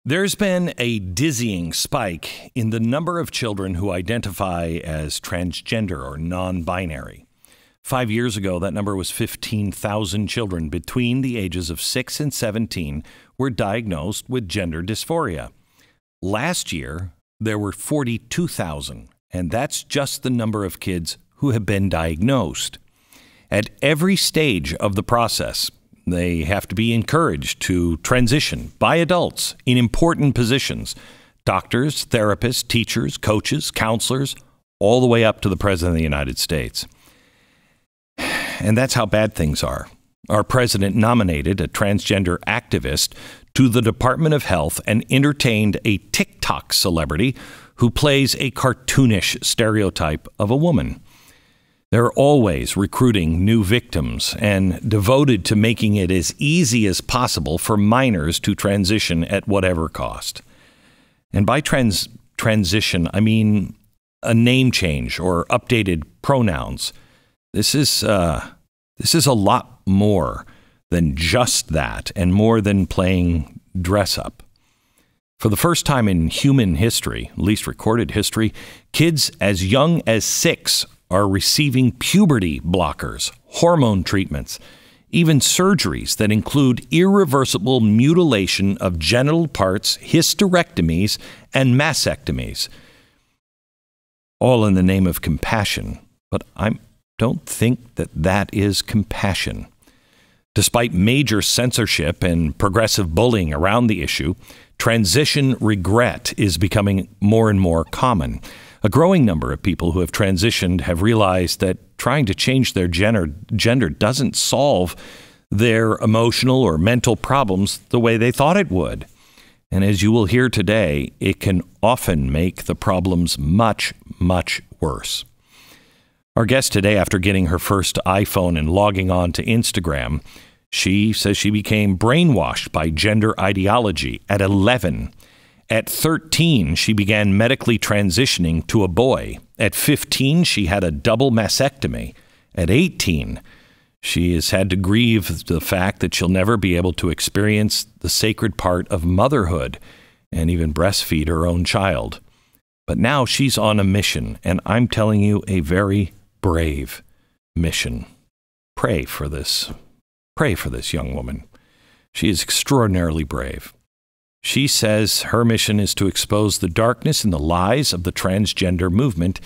There's been a dizzying spike in the number of children who identify as transgender or non-binary. 5 years ago, that number was 15,000 children between the ages of 6 and 17 were diagnosed with gender dysphoria. Last year, there were 42,000, and that's just the number of kids who have been diagnosed. At every stage of the process, they have to be encouraged to transition by adults in important positions. Doctors, therapists, teachers, coaches, counselors, all the way up to the President of the United States. And that's how bad things are. Our president nominated a transgender activist to the Department of Health and entertained a TikTok celebrity who plays a cartoonish stereotype of a woman. They're always recruiting new victims and devoted to making it as easy as possible for minors to transition at whatever cost. And by transition, I mean a name change or updated pronouns. This is a lot more than just that and more than playing dress up. For the first time in human history, at least recorded history, kids as young as 6 are receiving puberty blockers, hormone treatments, even surgeries that include irreversible mutilation of genital parts, hysterectomies, and mastectomies. All in the name of compassion. But I don't think that that is compassion. Despite major censorship and progressive bullying around the issue, transition regret is becoming more and more common. A growing number of people who have transitioned have realized that trying to change their gender doesn't solve their emotional or mental problems the way they thought it would. And as you will hear today, it can often make the problems much, much worse. Our guest today, after getting her first iPhone and logging on to Instagram, she says she became brainwashed by gender ideology at 11. At 13, she began medically transitioning to a boy. At 15, she had a double mastectomy. At 18, she has had to grieve the fact that she'll never be able to experience the sacred part of motherhood and even breastfeed her own child. But now she's on a mission, and I'm telling you, a very brave mission. Pray for this. Pray for this young woman. She is extraordinarily brave. She says her mission is to expose the darkness and the lies of the transgender movement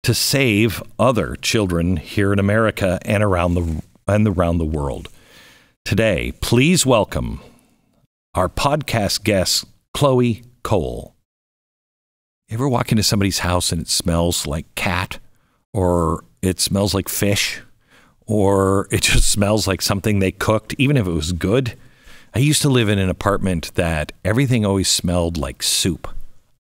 to save other children here in America and around the world. Today, please welcome our podcast guest, Chloe Cole. You ever walk into somebody's house and it smells like cat, or it smells like fish, or it just smells like something they cooked, even if it was good? I used to live in an apartment that everything always smelled like soup.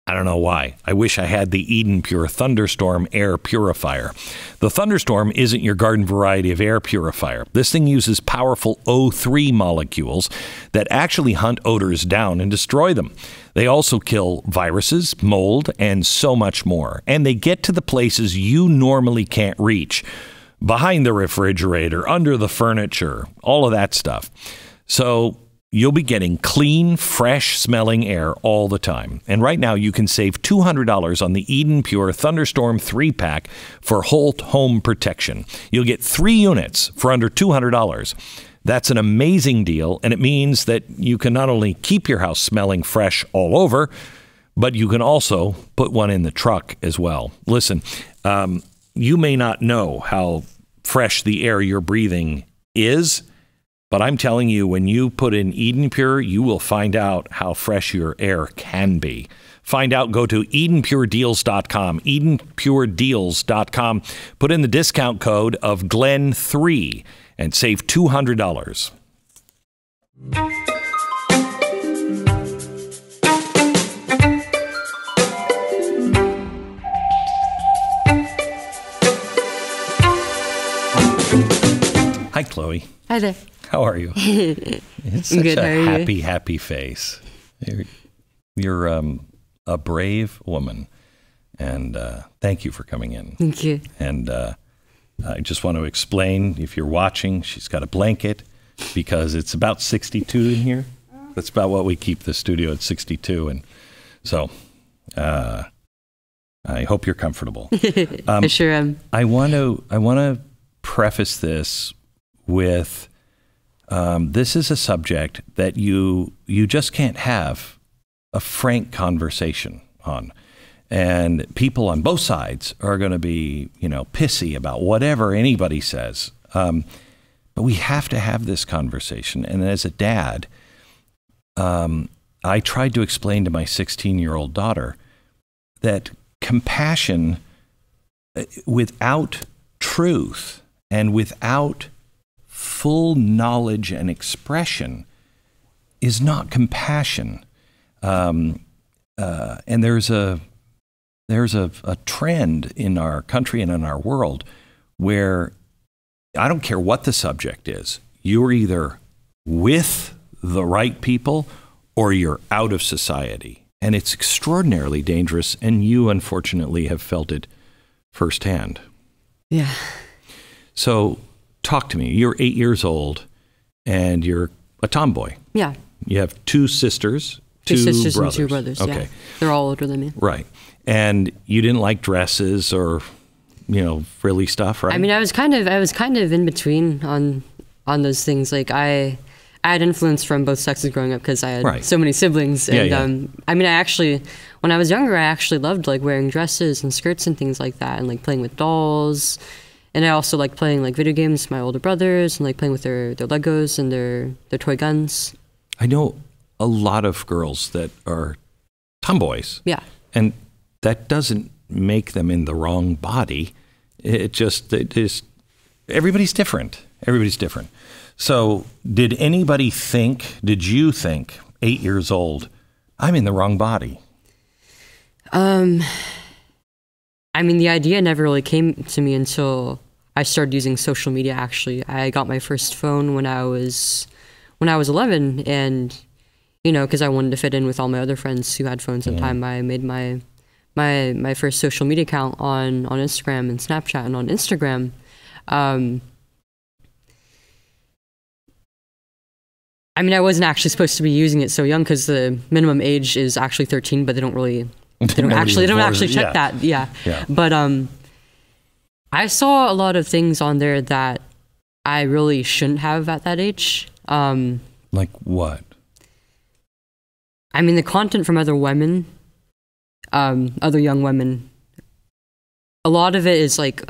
I don't know why. I wish I had the Eden Pure Thunderstorm air purifier. The Thunderstorm isn't your garden variety of air purifier. This thing uses powerful O3 molecules that actually hunt odors down and destroy them. They also kill viruses, mold, and so much more. And they get to the places you normally can't reach. Behind the refrigerator, under the furniture, all of that stuff. So you'll be getting clean, fresh-smelling air all the time. And right now, you can save $200 on the Eden Pure Thunderstorm 3-pack for whole home protection. You'll get 3 units for under $200. That's an amazing deal, and it means that you can not only keep your house smelling fresh all over, but you can also put one in the truck as well. Listen, you may not know how fresh the air you're breathing is, but I'm telling you, when you put in Eden Pure, you will find out how fresh your air can be. Find out, go to EdenPureDeals.com, EdenPureDeals.com. Put in the discount code of Glenn3 and save $200. Hi, Chloe. Hi there. How are you? It's such good, a happy face. You're a brave woman, and thank you for coming in. Thank you. And I just want to explain, if you're watching, she's got a blanket because it's about 62 in here. That's about what we keep the studio at 62. And so I hope you're comfortable. I sure am. I want to preface this with this is a subject that you just can't have a frank conversation on. And people on both sides are going to be, pissy about whatever anybody says. But we have to have this conversation. And as a dad, I tried to explain to my 16-year-old daughter that compassion without truth and without full knowledge and expression is not compassion. And there's a trend in our country and in our world where I don't care what the subject is, you're either with the right people or you're out of society. And it's extraordinarily dangerous, and you unfortunately have felt it firsthand. Yeah. So talk to me. You're 8 years old and you're a tomboy. Yeah. You have two sisters, two sisters brothers. And two brothers. Okay. Yeah. They're all older than me. Right. And you didn't like dresses or, frilly stuff, right? I mean, I was kind of in between on those things. Like I had influence from both sexes growing up because I had so many siblings. And I mean, when I was younger, I actually loved like wearing dresses and skirts and things like that, and like playing with dolls. And I also like playing like video games with my older brothers and like playing with their Legos and their toy guns. I know a lot of girls that are tomboys. Yeah. And that doesn't make them in the wrong body. It is, everybody's different. Everybody's different. So did you think, 8 years old, I'm in the wrong body? I mean, the idea never really came to me until I started using social media, actually. I got my first phone when I was 11, and, because I wanted to fit in with all my other friends who had phones at the time, I made my first social media account on Instagram and Snapchat and on Instagram. I mean, I wasn't actually supposed to be using it so young because the minimum age is actually 13, but they don't actually check that. Yeah. But I saw a lot of things on there that I really shouldn't have at that age. Like what? I mean, the content from other women, other young women, a lot of it is like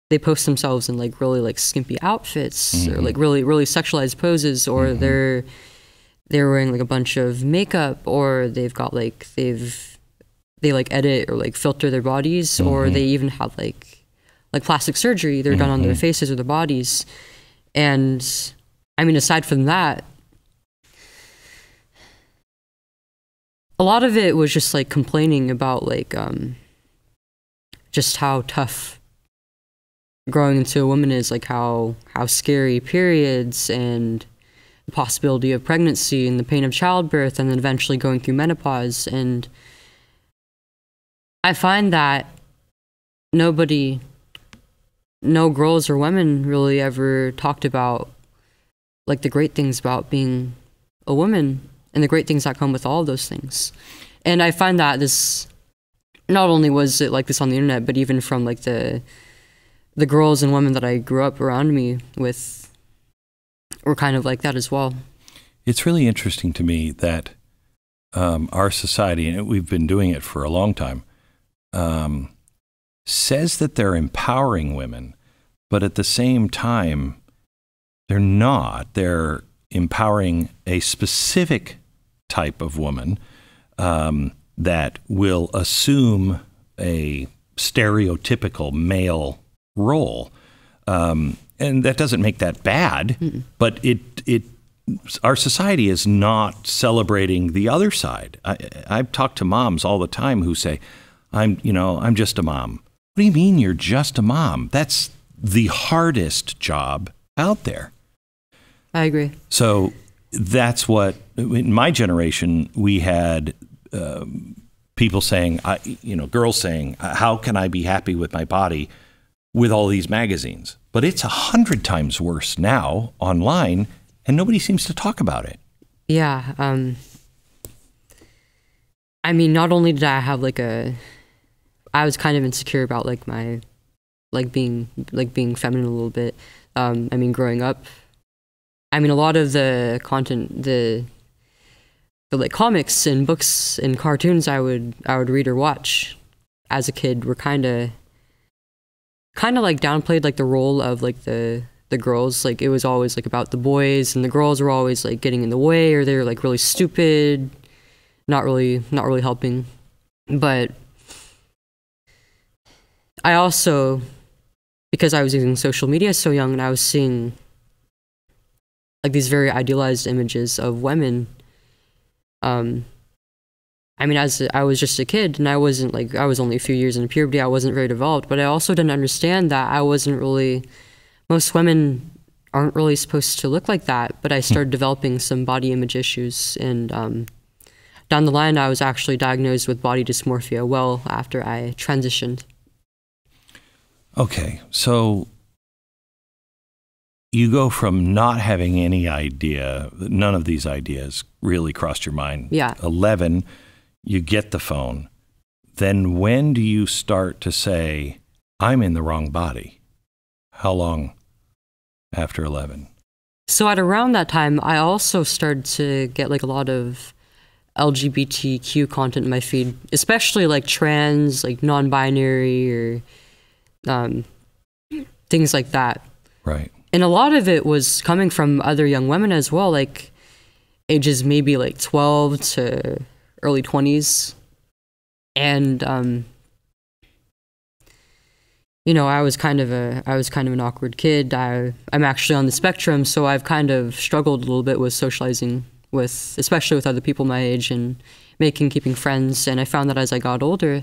they post themselves in like really like skimpy outfits or like really really sexualized poses, or they're wearing like a bunch of makeup, or they've got like they like edit or like filter their bodies, or they even have like plastic surgery they're done on their faces or their bodies. And I mean, aside from that, a lot of it was just like complaining about like just how tough growing into a woman is, like how scary periods and the possibility of pregnancy and the pain of childbirth and then eventually going through menopause. And I find that no girls or women really ever talked about like the great things about being a woman and the great things that come with all of those things. And I find that this, not only was it like this on the internet, but even from like the girls and women that I grew up around me with were kind of like that as well. It's really interesting to me that our society, and we've been doing it for a long time, says that they're empowering women, but at the same time, they're not. They're empowering a specific type of woman that will assume a stereotypical male role. And that doesn't make that bad, but our society is not celebrating the other side. I've talked to moms all the time who say, I'm just a mom. What do you mean you're just a mom? That's the hardest job out there. I agree. So that's what, in my generation, we had people saying, girls saying, how can I be happy with my body with all these magazines? But it's 100 times worse now online, and nobody seems to talk about it. Yeah. I mean, not only did I have I was kind of insecure about like my being feminine a little bit. I mean, growing up, I mean, a lot of the content, the like comics and books and cartoons I would read or watch as a kid were kind of like downplayed like the role of like the girls. Like it was always like about the boys, and the girls were always like getting in the way, or they were like really stupid, not really helping. But I also, because I was using social media so young, and I was seeing like these very idealized images of women. I mean, as I was just a kid, and I was only a few years into puberty, I wasn't very developed, but I also didn't understand that most women aren't really supposed to look like that. But I started developing some body image issues, and down the line, I was actually diagnosed with body dysmorphia well after I transitioned. Okay, so you go from not having any idea, none of these ideas really crossed your mind. Yeah. 11, you get the phone. Then when do you start to say, I'm in the wrong body? How long after 11? So at around that time, I also started to get like a lot of LGBTQ content in my feed, especially like trans, like non-binary, or things like that. Right. And a lot of it was coming from other young women as well, like ages maybe like 12 to early 20s. And you know, I was kind of an awkward kid. I'm actually on the spectrum, so I've kind of struggled a little bit with socializing especially with other people my age, and keeping friends. And I found that as I got older,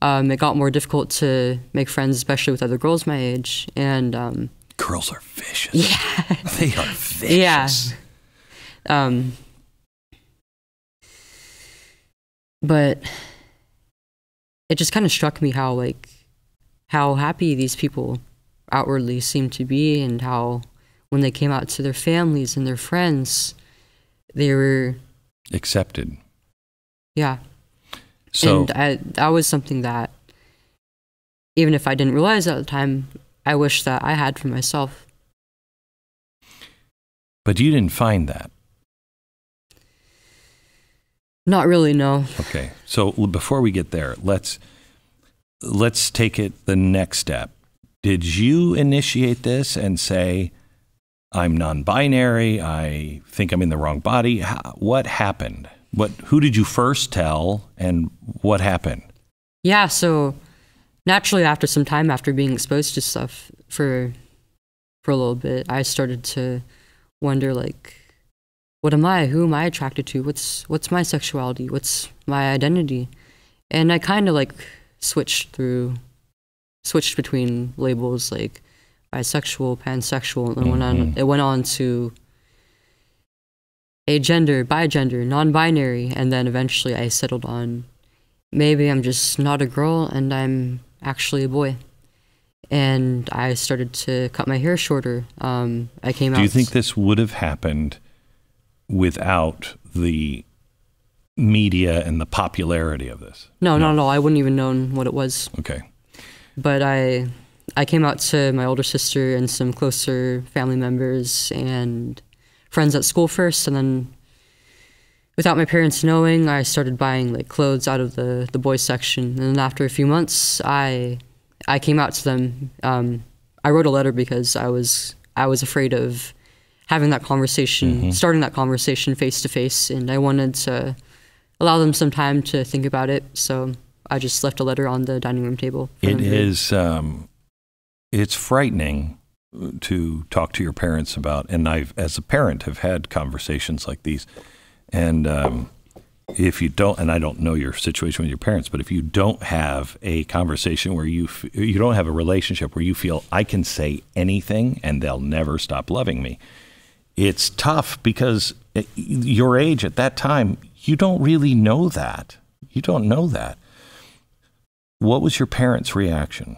it got more difficult to make friends, especially with other girls my age. And girls are vicious. Yeah. They are vicious. Yeah. But it just kind of struck me how happy these people outwardly seemed to be, and how when they came out to their families and their friends, they were accepted. Yeah. So and that was something that, even if I didn't realize at the time, I wish that I had for myself. But you didn't find that. Not really, no. Okay. So before we get there, let's take it the next step. Did you initiate this and say, I'm non-binary, I think I'm in the wrong body? What happened? Who did you first tell, and what happened? Yeah, so naturally, after some time, after being exposed to stuff for a little bit, I started to wonder, like, what am I? Who am I attracted to? What's my sexuality? What's my identity? And I kind of like switched between labels like bisexual, pansexual, and it went on to agender, bigender, non-binary, and then eventually I settled on maybe I'm just not a girl and I'm actually a boy. And I started to cut my hair shorter. I came out. Do you think this would have happened without the media and the popularity of this? No, not at all. I wouldn't even known what it was. Okay. But I came out to my older sister and some closer family members and friends at school first, and then without my parents knowing, I started buying like clothes out of the boys section. And then after a few months, I came out to them. I wrote a letter because I was afraid of having that conversation, starting that conversation face to face, and I wanted to allow them some time to think about it. So I just left a letter on the dining room table. It is, it's frightening to talk to your parents about, and I've, as a parent, have had conversations like these. And if you don't, and I don't know your situation with your parents, but if you don't have a conversation where you don't have a relationship where you feel I can say anything and they'll never stop loving me, it's tough because at your age at that time, you don't really know that. You don't know that. What was your parents' reaction?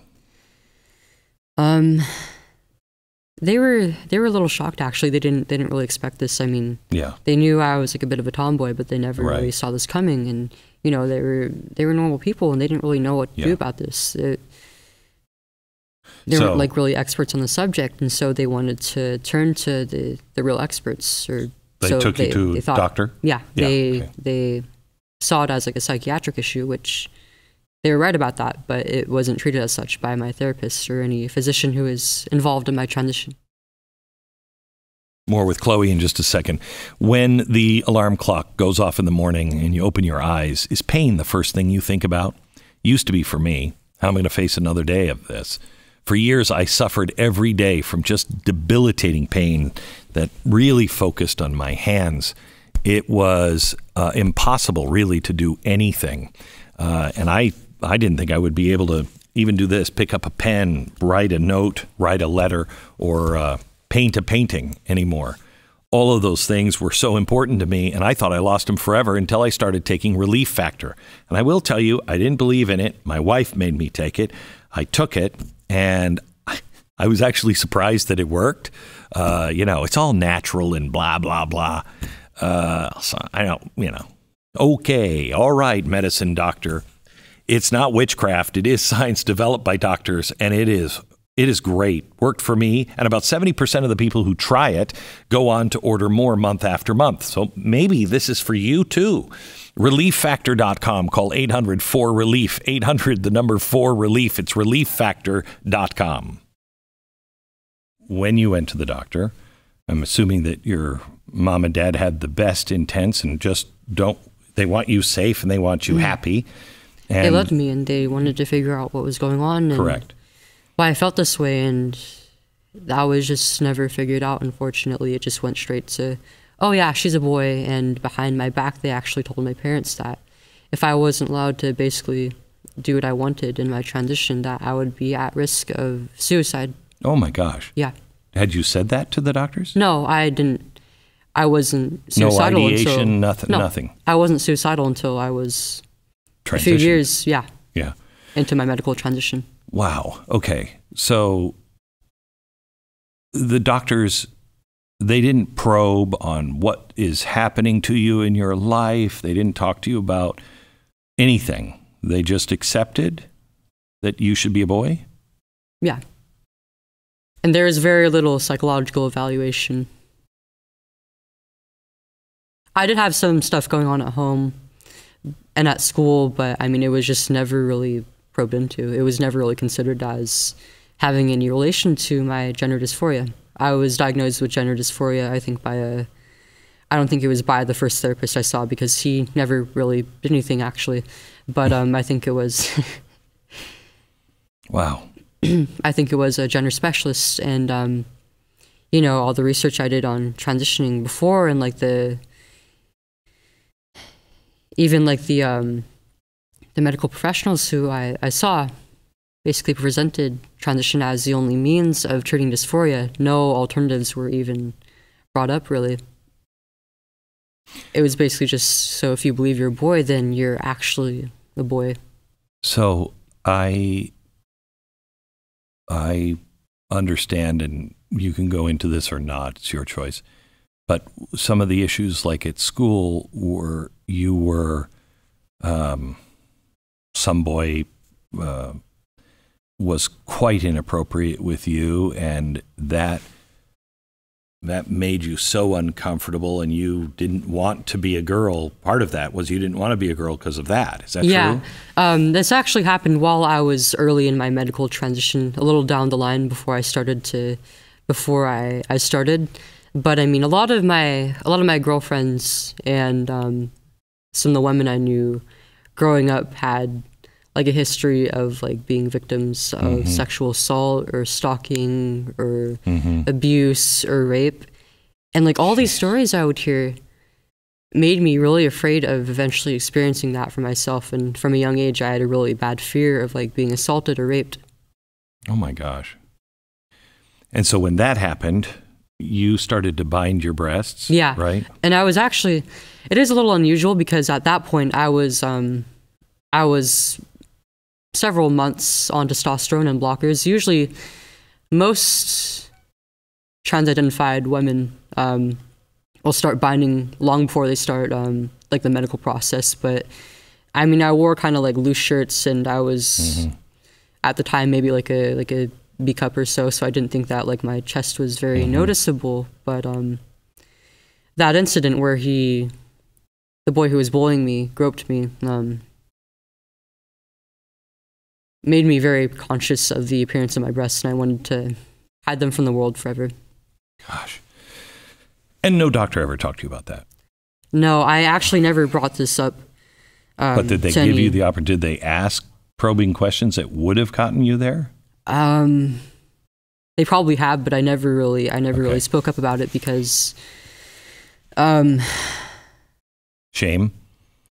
They were a little shocked, actually. They didn't really expect this. I mean, Yeah. they knew I was like a bit of a tomboy, but they never Right. really saw this coming. And you know, they were normal people, and they didn't really know what to do about this. They weren't like really experts on the subject, and so they wanted to turn to the real experts. Or They took you to a doctor? Yeah, okay. they saw it as like a psychiatric issue, which they were right about that, but it wasn't treated as such by my therapist or any physician who is involved in my transition. More with Chloe in just a second. When the alarm clock goes off in the morning and you open your eyes, is pain the first thing you think about? Used to be for me. How am I going to face another day of this? For years, I suffered every day from just debilitating pain that really focused on my hands. It was impossible, really, to do anything. And I didn't think I would be able to even do this, pick up a pen, write a note, write a letter, or paint a painting anymore. All of those things were so important to me, and I thought I lost them forever until I started taking Relief Factor. And I will tell you, I didn't believe in it. My wife made me take it. I took it, and I was actually surprised that it worked. It's all natural and blah, blah, blah. So I don't, okay, all right, medicine doctor. It's not witchcraft. It is science developed by doctors, and it is great. Worked for me, and about 70% of the people who try it go on to order more month after month. So maybe this is for you too. ReliefFactor.com. Call 800-4RELIEF. 800, the number 4RELIEF. It's ReliefFactor.com. When you went to the doctor, I'm assuming that your mom and dad had the best intents and just they want you safe and they want you happy. And they loved me, and they wanted to figure out what was going on. And correct. why I felt this way, and that was just never figured out, unfortunately. It just went straight to, oh yeah, she's a boy, and behind my back, they actually told my parents that if I wasn't allowed to basically do what I wanted in my transition, that I would be at risk of suicide. Oh my gosh. Yeah. Had you said that to the doctors? No, I didn't. I wasn't suicidal no ideation, until... nothing. I wasn't suicidal until I was Transition. a few years, Yeah. into my medical transition. Wow. Okay. So the doctors, they didn't probe on what is happening to you in your life. They didn't talk to you about anything. They just accepted that you should be a boy? Yeah. And there is very little psychological evaluation. I did have some stuff going on at home and at school, but I mean, it was just never really probed into. It was never really considered as having any relation to my gender dysphoria. I was diagnosed with gender dysphoria, I think, I don't think it was by the first therapist I saw, because he never really did anything, actually. But I think it was... Wow. I think it was a gender specialist, and all the research I did on transitioning before, and like the medical professionals who I saw basically presented transition as the only means of treating dysphoria. No alternatives were even brought up, really. It was basically just, so if you believe you're a boy, then you're actually a boy. So I understand, and you can go into this or not, it's your choice. But some of the issues, like at school, were you were some boy was quite inappropriate with you, and that made you so uncomfortable, and you didn't want to be a girl. Part of that was you didn't want to be a girl because of that. Is that true? Yeah. This actually happened while I was early in my medical transition, a little down the line before I started. But I mean, a lot of my girlfriends and some of the women I knew growing up had like a history of like being victims of sexual assault or stalking or abuse or rape. And like all these stories I would hear made me really afraid of eventually experiencing that for myself. And from a young age, I had a really bad fear of like being assaulted or raped. Oh my gosh. And so when that happened, you started to bind your breasts, yeah, right? And I was actually, it is a little unusual because at that point I was several months on testosterone and blockers. Usually most trans-identified women will start binding long before they start like the medical process. But I mean, I wore kind of like loose shirts, and I was at the time maybe like a B cup or so, so I didn't think that like my chest was very noticeable. But that incident where the boy who was bullying me groped me, made me very conscious of the appearance of my breasts, and I wanted to hide them from the world forever. Gosh. And no doctor ever talked to you about that? No, I actually never brought this up. But did they give you the opportunity? Did they ask probing questions that would have gotten you there? They probably have, but I never really spoke up about it because shame.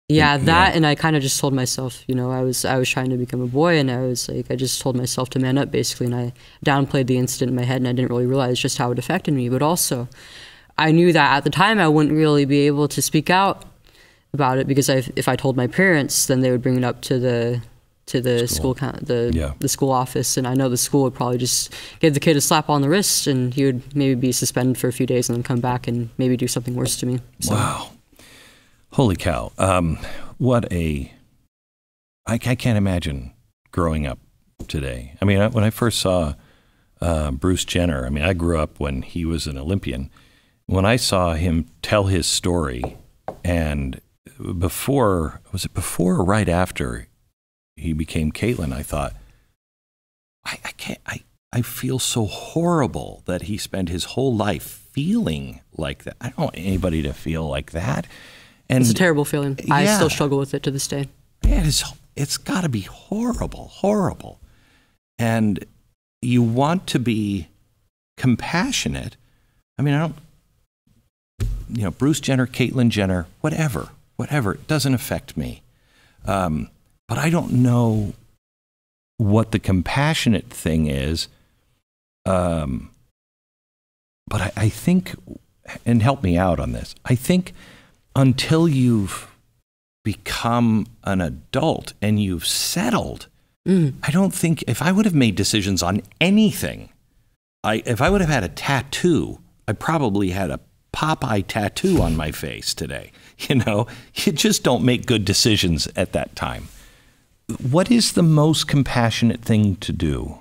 Yeah, and I kind of just told myself, you know, I was trying to become a boy, and I just told myself to man up, basically, and I downplayed the incident in my head, and I didn't really realize just how it affected me. But also, I knew that at the time I wouldn't really be able to speak out about it, because if I told my parents, then they would bring it up to the school office, and I know the school would probably just give the kid a slap on the wrist, and he would maybe be suspended for a few days and then come back and maybe do something worse to me. So. Wow. Holy cow. I can't imagine growing up today. I mean, when I first saw Bruce Jenner, I mean, I grew up when he was an Olympian. When I saw him tell his story, and was it before or right after he became Caitlyn, I thought, I feel so horrible that he spent his whole life feeling like that. I don't want anybody to feel like that. And it's a terrible feeling. Yeah. I still struggle with it to this day. Yeah, it's got to be horrible, horrible. And you want to be compassionate. I mean, Bruce Jenner, Caitlyn Jenner, whatever, it doesn't affect me. But I don't know what the compassionate thing is. But I think, and help me out on this, I think until you've become an adult and you've settled, I don't think, if I would have made decisions on anything, if I would have had a tattoo, I probably had a Popeye tattoo on my face today. You know, you just don't make good decisions at that time. What is the most compassionate thing to do?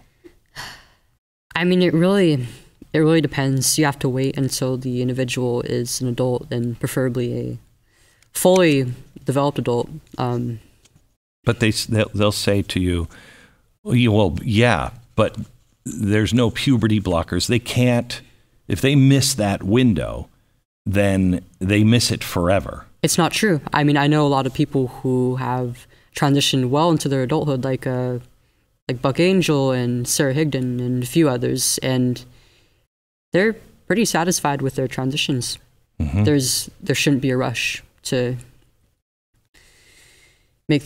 I mean, it really depends. You have to wait until the individual is an adult, and preferably a fully developed adult. But they'll say to you, well, yeah, but there's no puberty blockers. They can't, if they miss that window, then they miss it forever. It's not true. I mean, I know a lot of people who have transitioned well into their adulthood, like Buck Angel and Sarah Higdon and a few others, and they're pretty satisfied with their transitions. There shouldn't be a rush to make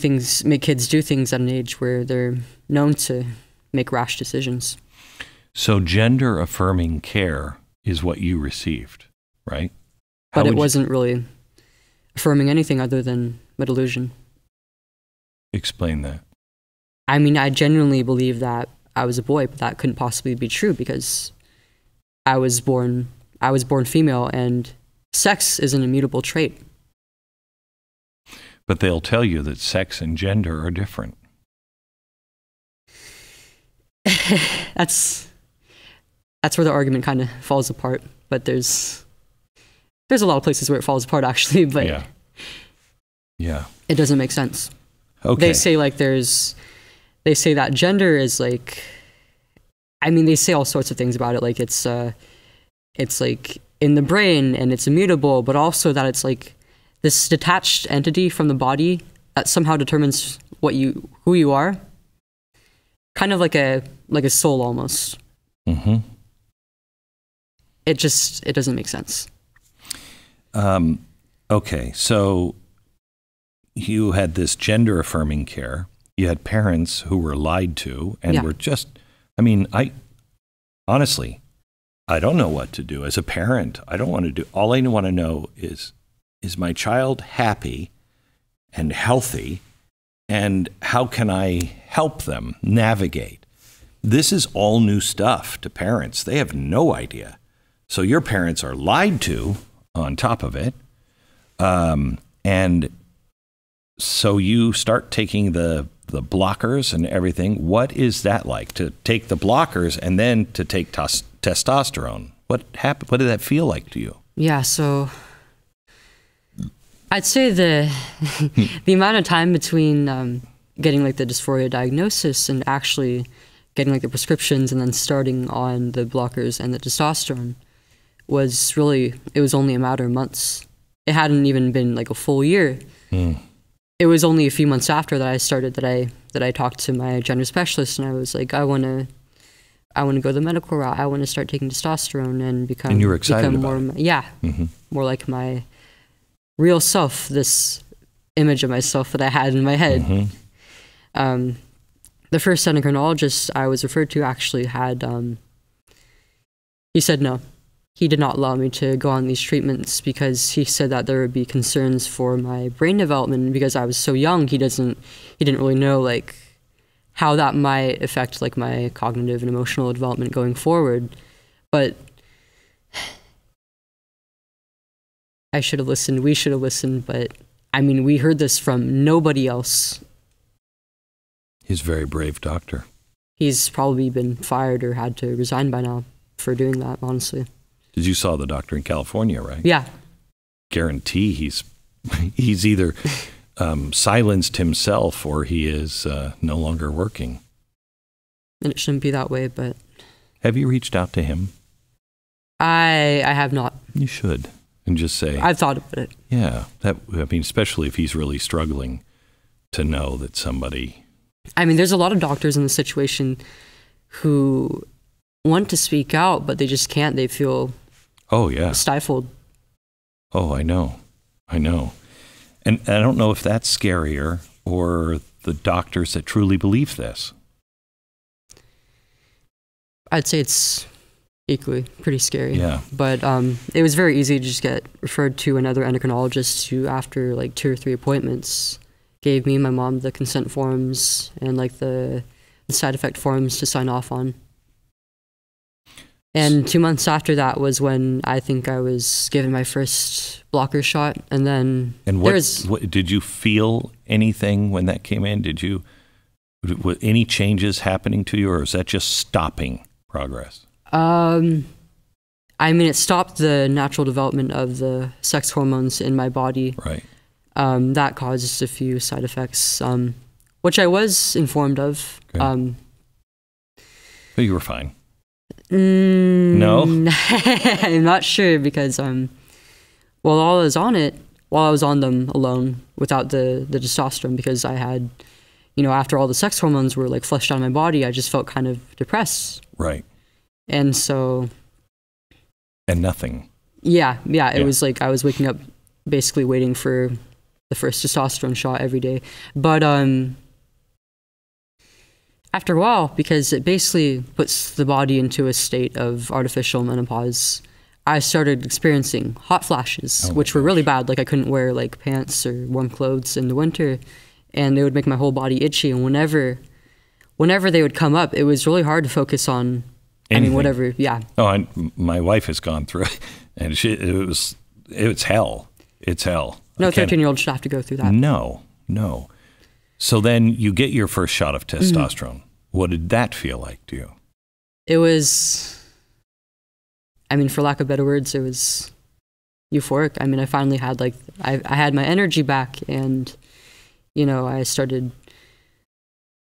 kids do things at an age where they're known to make rash decisions. So gender-affirming care is what you received, right? But it wasn't really affirming anything other than Medelusion. Explain that. I mean, I genuinely believe that I was a boy, but that couldn't possibly be true because I was born female, and sex is an immutable trait. But they'll tell you that sex and gender are different. That's where the argument kind of falls apart. But there's a lot of places where it falls apart, actually. But yeah, it doesn't make sense. Okay. They say that gender is like, I mean, they say all sorts of things about it. Like it's like in the brain and it's immutable, but also that it's like this detached entity from the body that somehow determines who you are. Kind of like a soul almost. It doesn't make sense. Okay, so you had this gender-affirming care. You had parents who were lied to and were just, I mean, honestly, I don't know what to do. As a parent, I don't want to do, all I want to know is my child happy and healthy, and how can I help them navigate? This is all new stuff to parents. They have no idea So your parents are lied to on top of it. And so you start taking the blockers and everything. What is that like, to take the blockers and then to take testosterone? What happened? What did that feel like to you? Yeah, so I'd say the amount of time between getting like the dysphoria diagnosis and actually getting like the prescriptions and then starting on the blockers and the testosterone was it was only a matter of months. It hadn't even been like a full year. It was only a few months after that I started that I talked to my gender specialist, and I was like, I want to go the medical route. I want to start taking testosterone and become. And you were excited about more, it. Yeah, more like my real self. This image of myself that I had in my head. The first endocrinologist I was referred to actually had. He said no. He did not allow me to go on these treatments because he said that there would be concerns for my brain development because I was so young. He didn't really know like how that might affect like my cognitive and emotional development going forward. But I should have listened. We should have listened. But I mean, we heard this from nobody else. He's a very brave doctor. He's probably been fired or had to resign by now for doing that, honestly. Because you saw the doctor in California, right? Yeah. Guarantee he's either silenced himself or he is no longer working. And it shouldn't be that way, but... Have you reached out to him? I have not. You should. And just say... I've thought about it. Yeah. Especially if he's really struggling to know that somebody... I mean, there's a lot of doctors in the situation who want to speak out, but they just can't. They feel stifled. Oh, I know. And I don't know if that's scarier or the doctors that truly believe this. I'd say it's equally pretty scary. Yeah. But it was very easy to just get referred to another endocrinologist who, after like 2 or 3 appointments, gave me and my mom the consent forms and like the side effect forms to sign off on. And 2 months after that was when I think I was given my first blocker shot. And then what did you feel anything when that came in? Were any changes happening to you, or is that just stopping progress? I mean, it stopped the natural development of the sex hormones in my body. Right. That caused a few side effects, which I was informed of. Okay. But you were fine. No? I'm not sure because while I was on them alone without the testosterone, because I had, after all the sex hormones were like flushed out of my body, I just felt kind of depressed. Right. And so... And nothing. Yeah. It was like I was waking up basically waiting for the first testosterone shot every day. But after a while, because it basically puts the body into a state of artificial menopause, I started experiencing hot flashes, which were really bad. Like I couldn't wear like pants or warm clothes in the winter, and it would make my whole body itchy. And whenever they would come up, it was really hard to focus on anything. I mean, whatever. Yeah. Oh, my wife has gone through it, and it's hell. It's hell. No 13-year-old should have to go through that. No. So then you get your first shot of testosterone. Mm-hmm. What did that feel like to you? It was, I mean, for lack of better words, it was euphoric. I mean, I finally had I had my energy back, and, I started,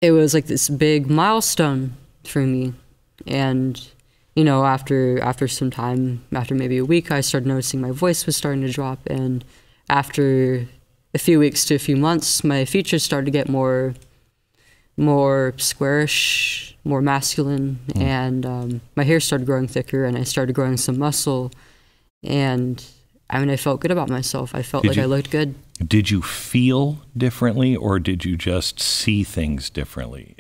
it was like this big milestone for me. And, after some time, after maybe a week, I started noticing my voice was starting to drop. And after a few weeks to a few months, my features started to get more squarish, more masculine, and my hair started growing thicker, and I started growing some muscle, and I mean, I felt good about myself. I felt I looked good. Did you feel differently, or did you just see things differently?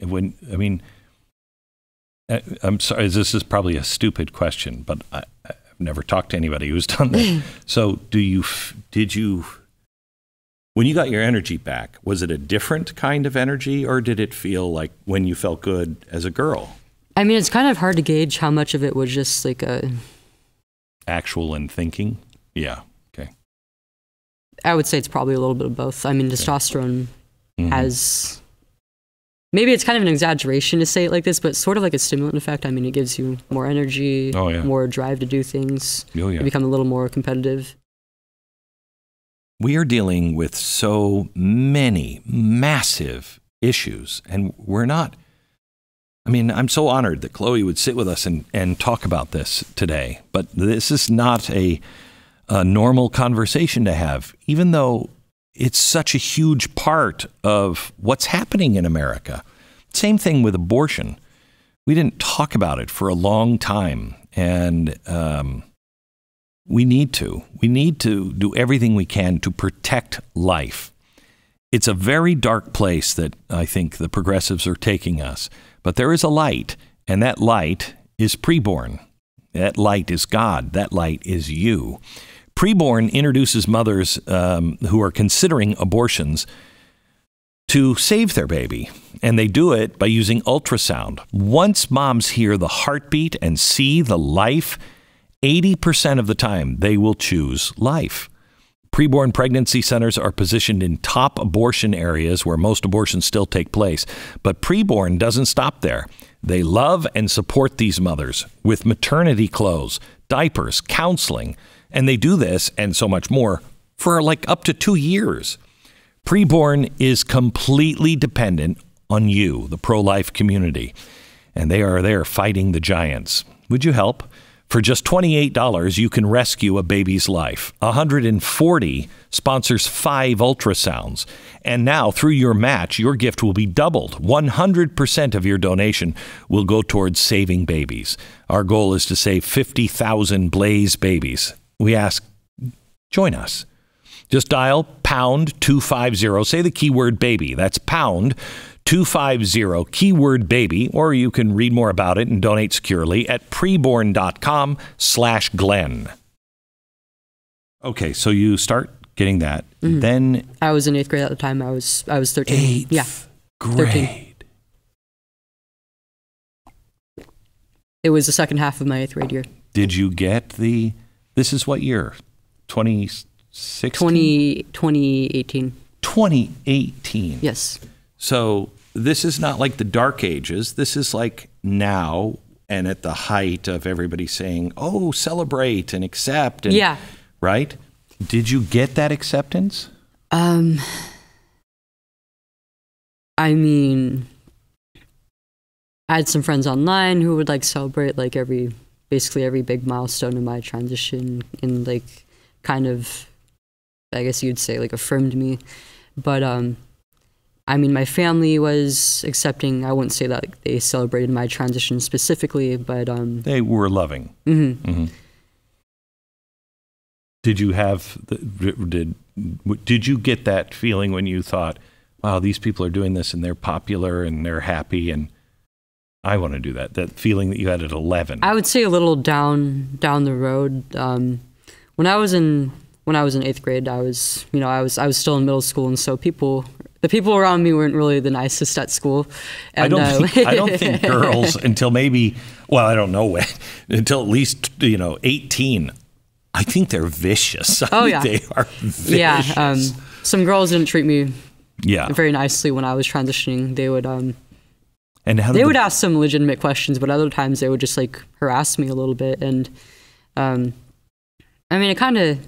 I'm sorry, this is probably a stupid question, but I've never talked to anybody who's done this. So did you, when you got your energy back, was it a different kind of energy, or did it feel like when you felt good as a girl? I mean, it's kind of hard to gauge how much of it was just like actual and thinking? Yeah. Okay. I would say it's probably a little bit of both. I mean, testosterone has, maybe it's kind of an exaggeration to say it like this, but sort of like a stimulant effect. I mean, it gives you more energy, more drive to do things. You become a little more competitive. We are dealing with so many massive issues, and we're not. I mean, I'm so honored that Chloe would sit with us and talk about this today, but this is not a normal conversation to have, even though it's such a huge part of what's happening in America. Same thing with abortion. We didn't talk about it for a long time, and we need to. We need to do everything we can to protect life. It's a very dark place that I think the progressives are taking us, but there is a light, and that light is preborn. That light is God. That light is you. Preborn introduces mothers who are considering abortions to save their baby, and they do it by using ultrasound. Once moms hear the heartbeat and see the life, 80% of the time they will choose life. Preborn pregnancy centers are positioned in top abortion areas where most abortions still take place, but Preborn doesn't stop there. They love and support these mothers with maternity clothes, diapers, counseling, and they do this and so much more for like up to 2 years. Preborn is completely dependent on you, the pro-life community, and they are there fighting the giants. Would you help? For just $28, you can rescue a baby's life. 140 sponsors 5 ultrasounds. And now, through your match, your gift will be doubled. 100% of your donation will go towards saving babies. Our goal is to save 50,000 Blaze babies. We ask, join us. Just dial pound 250. Say the keyword baby. That's pound 250, keyword baby, or you can read more about it and donate securely at preborn.com/Glenn. Okay, so you start getting that. Then I was in 8th grade at the time. I was 13. 8th grade. 13. It was the second half of my 8th grade year. Did you get this is what year? 2016? 2018. 2018. Yes. So this is not like the dark ages. This is like now and at the height of everybody saying, oh, celebrate and accept. And, right? Did you get that acceptance? I mean, I had some friends online who would like celebrate like basically every big milestone in my transition and like kind of, I guess you'd say, like affirmed me. But I mean, my family was accepting. I wouldn't say that like, they celebrated my transition specifically, but they were loving. Did you have did you get that feeling when you thought, wow, these people are doing this and they're popular and they're happy and I want to do that? That feeling that you had at 11. I would say a little down the road. When I was in 8th grade, I was still in middle school, and so the people around me weren't really the nicest at school. And, I don't think girls until maybe, well, I don't know when, until at least 18. I think they're vicious. Oh yeah, they are vicious. Yeah, some girls didn't treat me yeah. very nicely when I was transitioning. They would and how they would ask some legitimate questions, but other times they would just like harass me a little bit. And I mean, it kind of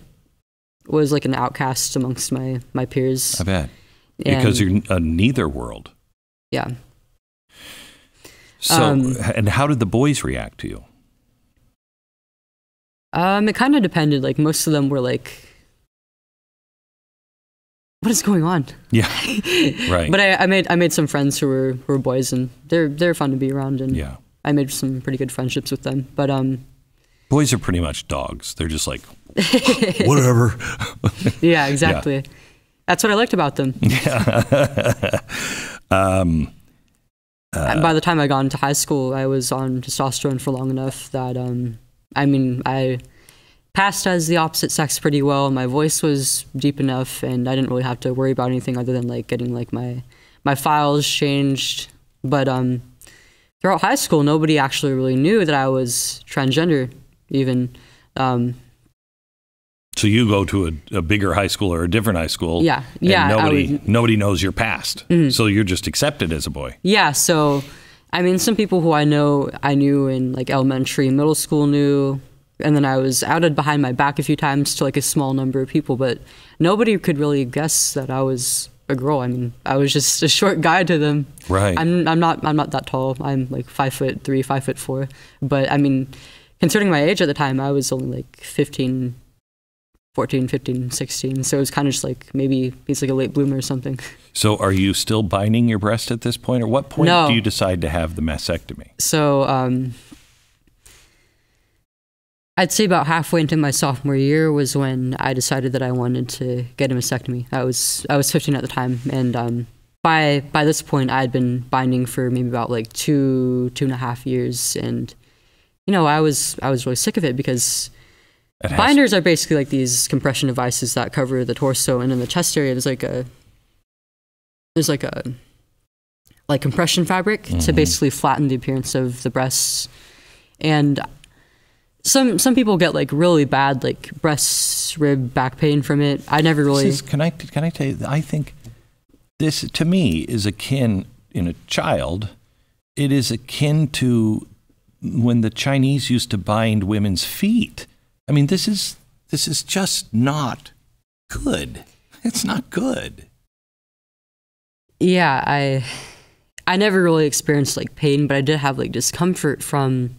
was like an outcast amongst my peers. I bet. Because you're a neither world. Yeah. So, and how did the boys react to you? It kind of depended. Like most of them were like, "What is going on?" Yeah, right. But I made some friends who were boys, and they're fun to be around, and yeah. I made some pretty good friendships with them. But boys are pretty much dogs. They're just like whatever. Yeah, exactly. Yeah. That's what I liked about them. Yeah. And by the time I got into high school, I was on testosterone for long enough that I mean, I passed as the opposite sex pretty well. My voice was deep enough, and I didn't really have to worry about anything other than like getting like my files changed. But throughout high school, nobody actually really knew that I was transgender. Even So you go to a bigger high school or a different high school. Yeah. And nobody knows your past. Mm-hmm. So you're just accepted as a boy. Yeah. So, I mean, some people who I knew in like elementary and middle school knew. And then I was outed behind my back a few times to like a small number of people, but nobody could really guess that I was a girl. I mean, I was just a short guy to them. Right. I'm not that tall. I'm like 5'3", 5'4". But I mean, considering my age at the time, I was only like 14, 15, 16. So it was kind of just like, maybe he's like a late bloomer or something. So are you still binding your breast at this point? Or what point do you decide to have the mastectomy? So, I'd say about halfway into my sophomore year was when I decided that I wanted to get a mastectomy. I was 15 at the time, and by this point, I had been binding for maybe about like 2.5 years, and I was really sick of it because binders are basically like these compression devices that cover the torso, and in the chest area, there's like a compression fabric to basically flatten the appearance of the breasts, and some people get like really bad like breast, rib, back pain from it. I never really. Can I tell you? I think this to me is akin in a child. It is akin to when the Chinese used to bind women's feet. I mean, this is just not good. It's not good. Yeah, I never really experienced like pain, but I did have like discomfort from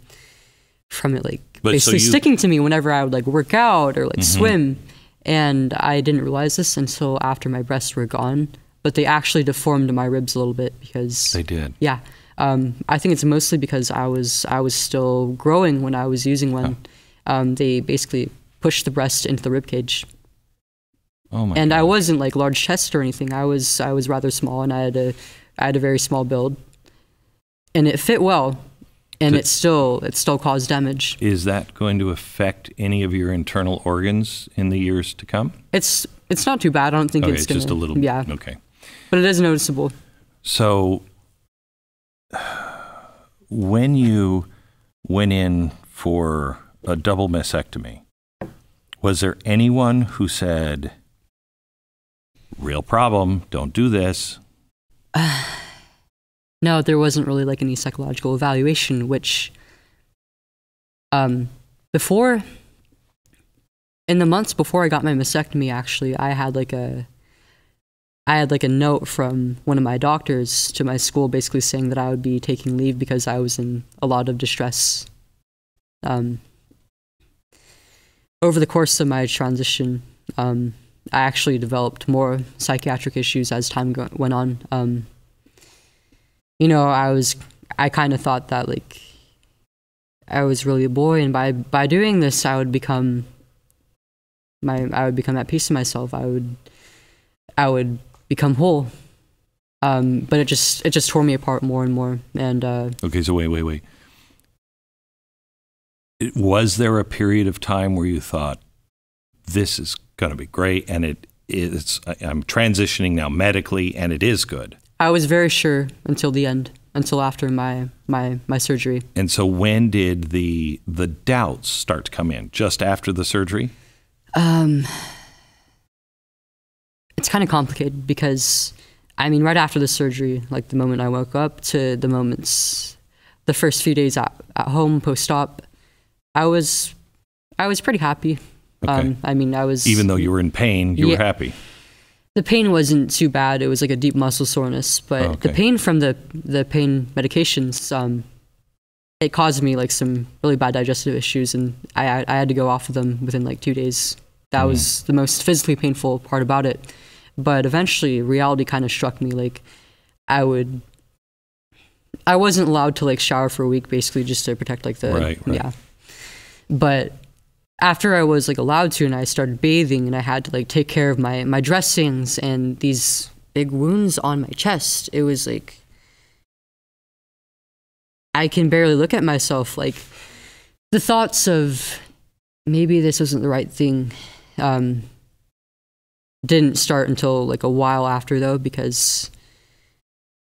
it, like basically sticking to me whenever I would like work out or like swim. And I didn't realize this until after my breasts were gone, but they actually deformed my ribs a little bit because they did. Yeah. I think it's mostly because I was still growing when I was using one. They basically pushed the breast into the rib cage. Oh my! And God. I wasn't like large chest or anything. I was rather small, and I had a very small build, and it fit well. And it still caused damage. Is that going to affect any of your internal organs in the years to come? It's not too bad. I don't think it's just a little. Yeah. Okay. But it is noticeable. So, when you went in for a double mastectomy, was there anyone who said, "Real problem, don't do this"? No, there wasn't really like any psychological evaluation, which in the months before I got my mastectomy, actually, I had like a note from one of my doctors to my school basically saying that I would be taking leave because I was in a lot of distress. Over the course of my transition, I actually developed more psychiatric issues as time went on. I kind of thought that like I was really a boy, and by doing this, I would become at peace with myself. I would become whole. But it just tore me apart more and more. And okay, so wait. Was there a period of time where you thought this is going to be great, and I'm transitioning now medically, and it is good? I was very sure until the end, until after my surgery. And so when did the doubts start to come in? Just after the surgery? It's kind of complicated because, I mean, right after the surgery, like the moment I woke up to the first few days at home post-op, I was pretty happy. Okay. I mean, even though you were in pain, you were happy. The pain wasn't too bad. It was like a deep muscle soreness, but the pain from the pain medications, it caused me like some really bad digestive issues, and I had to go off of them within like 2 days. That was the most physically painful part about it. But eventually, reality kind of struck me. Like, I wasn't allowed to like shower for a week, basically just to protect like the right. Yeah. But after I was like allowed to, and I started bathing, and I had to like take care of my dressings and these big wounds on my chest, it was like I can barely look at myself. Like, the thoughts of maybe this wasn't the right thing didn't start until like a while after, though, because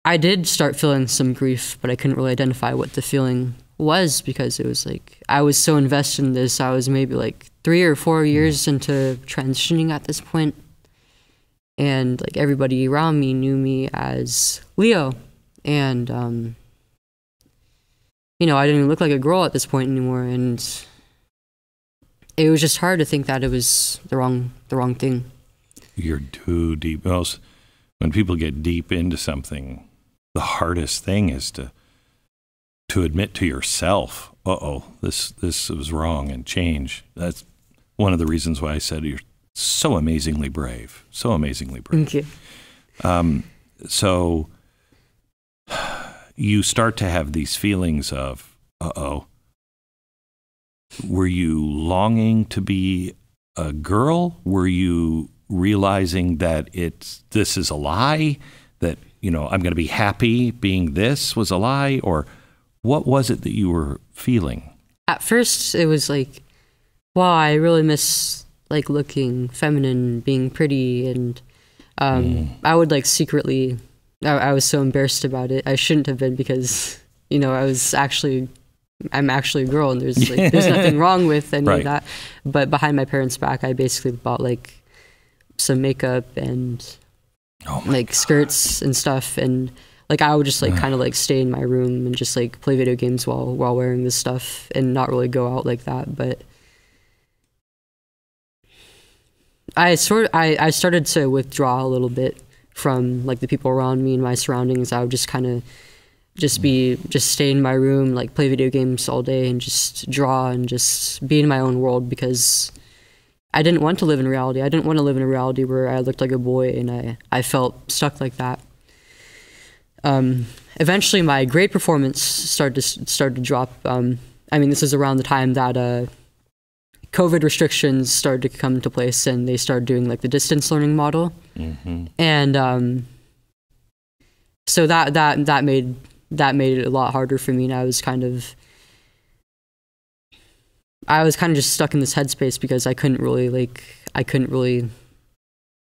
I did start feeling some grief, but I couldn't really identify what the feeling was, because it was like I was so invested in this. I was maybe like 3 or 4 years into transitioning at this point, and like everybody around me knew me as Leo, and you know, I didn't look like a girl at this point anymore, and it was just hard to think that it was the wrong thing. You're too deep. Well, when people get deep into something, the hardest thing is to admit to yourself, this was wrong, and change. That's one of the reasons why I said you're so amazingly brave. So amazingly brave. Thank you. So you start to have these feelings of, were you longing to be a girl? Were you realizing that this is a lie? That, you know, I'm going to be happy being this was a lie? Or what was it that you were feeling? At first, it was like, wow, I really miss like looking feminine, being pretty, and I would like secretly, I was so embarrassed about it. I shouldn't have been, because, you know, I'm actually a girl, and there's nothing wrong with any of that. But behind my parents' back, I basically bought like some makeup and like skirts and stuff, and like I would just like kind of like stay in my room and just like play video games while wearing this stuff, and not really go out like that. But I started to withdraw a little bit from like the people around me and my surroundings. I would just kind of just stay in my room, like play video games all day, and just draw and just be in my own world, because I didn't want to live in reality. I didn't want to live in a reality where I looked like a boy, and I felt stuck like that. Eventually, my grade performance started to drop. I mean, this is around the time that COVID restrictions started to come into place, and they started doing like the distance learning model, and so that made it a lot harder for me, and I was kind of just stuck in this headspace, because I couldn't really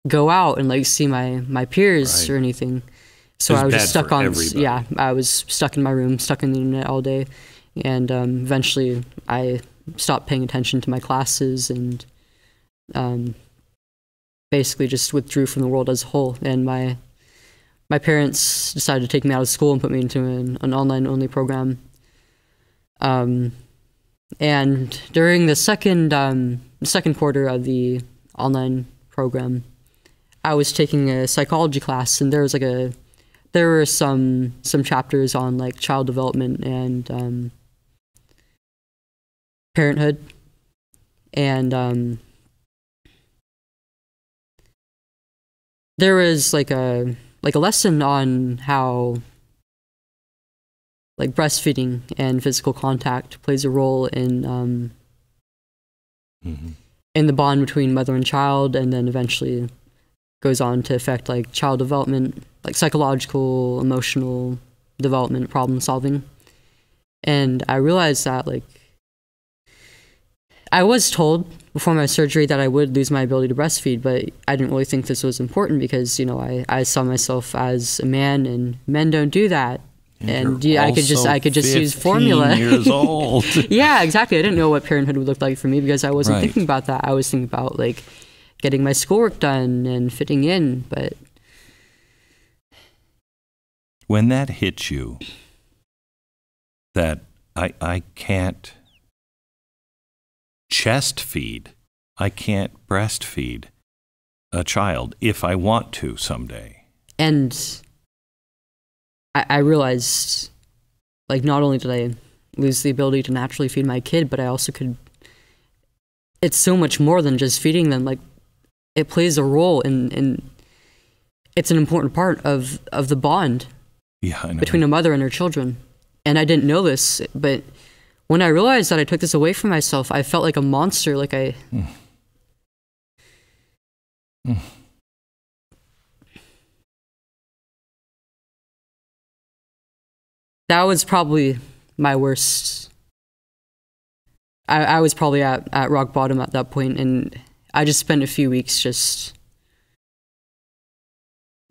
go out and like see my peers or anything. So I was just stuck on everybody. I was stuck in my room, stuck in the internet all day, and eventually I stopped paying attention to my classes, and basically just withdrew from the world as a whole. And my parents decided to take me out of school and put me into an online only program. And during the second quarter of the online program, I was taking a psychology class, and there were some chapters on like child development and parenthood, and there was like a lesson on how like breastfeeding and physical contact plays a role in the bond between mother and child, and then eventually goes on to affect like child development, like psychological, emotional development, problem solving. And I realized that like I was told before my surgery that I would lose my ability to breastfeed, but I didn't really think this was important, because, you know, I saw myself as a man, and men don't do that. And I could just use formula. Years old. Yeah, exactly. I didn't know what parenthood would look like for me, because I wasn't thinking about that. I was thinking about like getting my schoolwork done and fitting in. But when that hits you, that I can't chest feed, I can't breastfeed a child if I want to someday. And I realized, like, not only did I lose the ability to naturally feed my kid, but I also could, it's so much more than just feeding them. Like, it plays a role in it's an important part of the bond between a mother and her children. And I didn't know this, but when I realized that I took this away from myself, I felt like a monster. Like that was probably my worst. I was probably at rock bottom at that point, and I just spent a few weeks just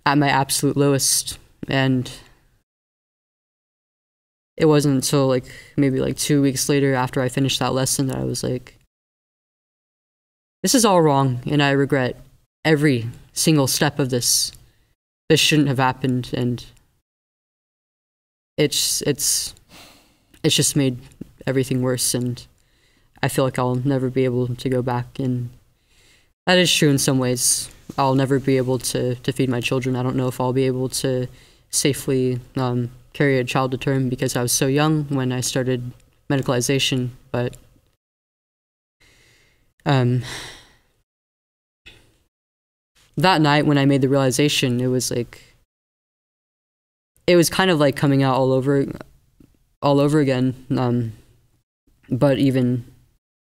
at my absolute lowest. And it wasn't until like maybe like 2 weeks later after I finished that lesson that I was like, this is all wrong, and I regret every single step of this. This shouldn't have happened, and it's just made everything worse, and I feel like I'll never be able to go back. And that is true in some ways. I'll never be able to feed my children. I don't know if I'll be able to safely carry a child to term because I was so young when I started medicalization. But that night when I made the realization, it was kind of like coming out all over again. But even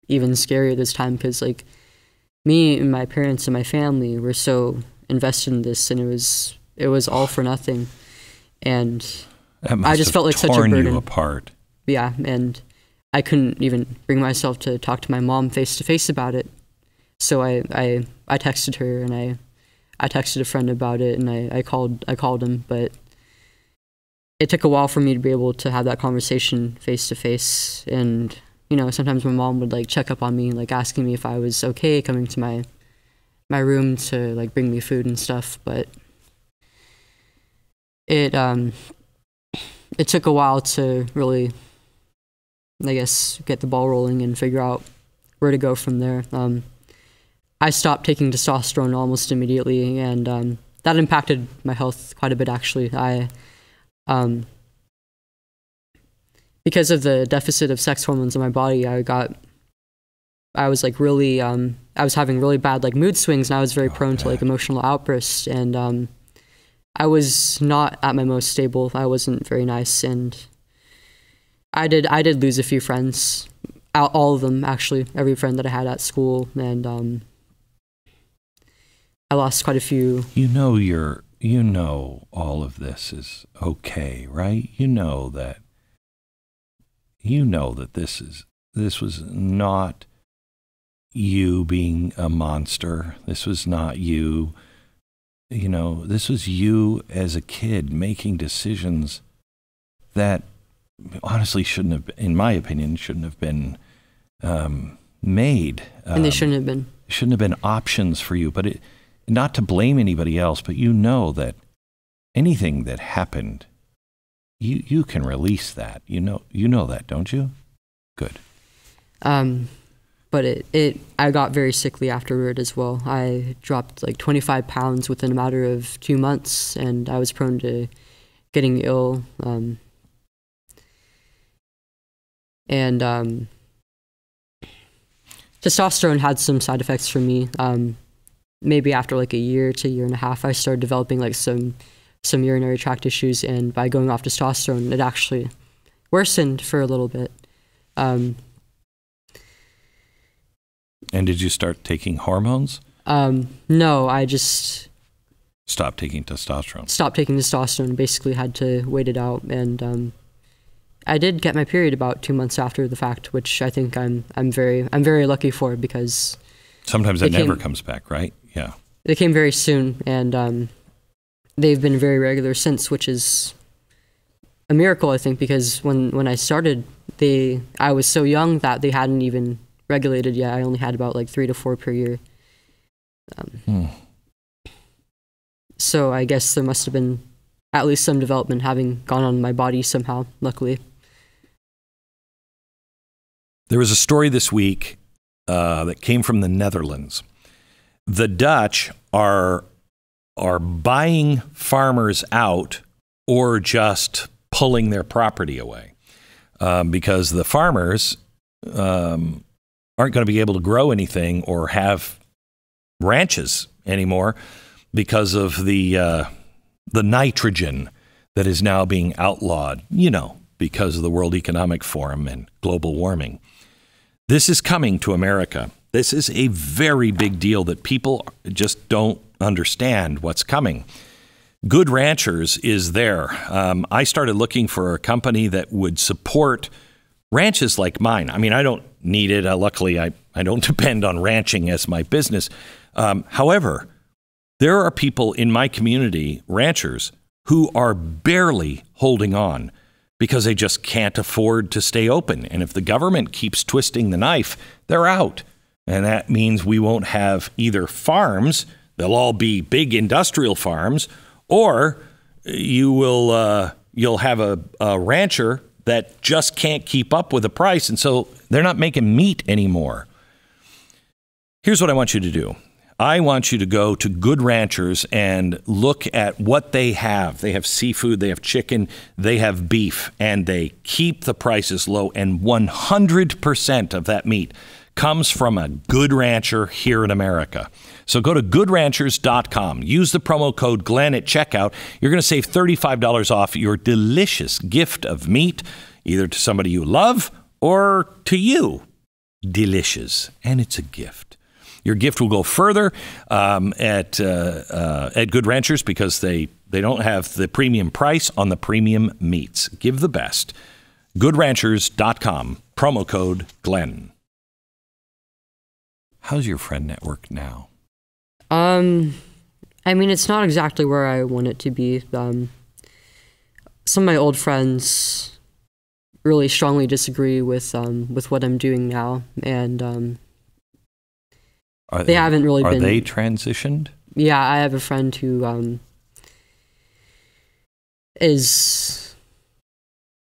scarier this time, because like me and my parents and my family were so invested in this, and it was all for nothing. And I just felt like such a burden. Torn you apart. Yeah, and I couldn't even bring myself to talk to my mom face to face about it. So I texted her, and I texted a friend about it, and I called him, but it took a while for me to be able to have that conversation face to face. And you know, sometimes my mom would like check up on me, like asking me if I was okay, coming to my room to like bring me food and stuff. But it took a while to really, I guess, get the ball rolling and figure out where to go from there. I stopped taking testosterone almost immediately, and that impacted my health quite a bit, actually. Because of the deficit of sex hormones in my body, I was having really bad like mood swings, and I was very prone to like emotional outbursts, and I was not at my most stable. I wasn't very nice, and I did lose a few friends, all of them actually, every friend that I had at school, and I lost quite a few. You know all of this is okay, right? You know that this was not you being a monster. This was not you, this was you as a kid making decisions that honestly shouldn't have, in my opinion, shouldn't have been made. And they shouldn't have been. Shouldn't have been options for you, but not to blame anybody else, but you know that anything that happened, you can release that. You know that, don't you? Good. But I got very sickly afterward as well. I dropped like 25 pounds within a matter of 2 months, and I was prone to getting ill. Testosterone had some side effects for me. Maybe after like a year to a year and a half, I started developing like some urinary tract issues, and by going off testosterone, it actually worsened for a little bit. And did you start taking hormones? No, I just stopped taking testosterone. Stopped taking testosterone. Basically, had to wait it out, and I did get my period about 2 months after the fact, which I think I'm very lucky for, because sometimes it never comes back, right? Yeah. They came very soon, and they've been very regular since, which is a miracle, I think, because when I started, I was so young that they hadn't even regulated yet. I only had about like 3 to 4 per year. So I guess there must have been at least some development having gone on in my body somehow, luckily. There was a story this week that came from the Netherlands. The Dutch are buying farmers out or just pulling their property away because the farmers aren't going to be able to grow anything or have ranches anymore because of the nitrogen that is now being outlawed, because of the World Economic Forum and global warming. This is coming to America. This is a very big deal that people just don't understand what's coming. Good Ranchers is there. I started looking for a company that would support ranches like mine. I mean, I don't need it. Luckily, I don't depend on ranching as my business. However, there are people in my community, ranchers, who are barely holding on because they just can't afford to stay open. And if the government keeps twisting the knife, they're out. And that means we won't have either farms, they'll all be big industrial farms, or you'll have a rancher that just can't keep up with the price, and so they're not making meat anymore. Here's what I want you to do. I want you to go to Good Ranchers and look at what they have. They have seafood, they have chicken, they have beef, and they keep the prices low, and 100% of that meat comes from a good rancher here in America. So go to goodranchers.com. Use the promo code Glenn at checkout. You're going to save $35 off your delicious gift of meat, either to somebody you love or to you. Delicious. And it's a gift. Your gift will go further at Good Ranchers because they don't have the premium price on the premium meats. Give the best. goodranchers.com. Promo code Glenn. How's your friend network now? I mean, it's not exactly where I want it to be. Some of my old friends really strongly disagree with what I'm doing now, and they haven't really been. Are they transitioned? Yeah, I have a friend who is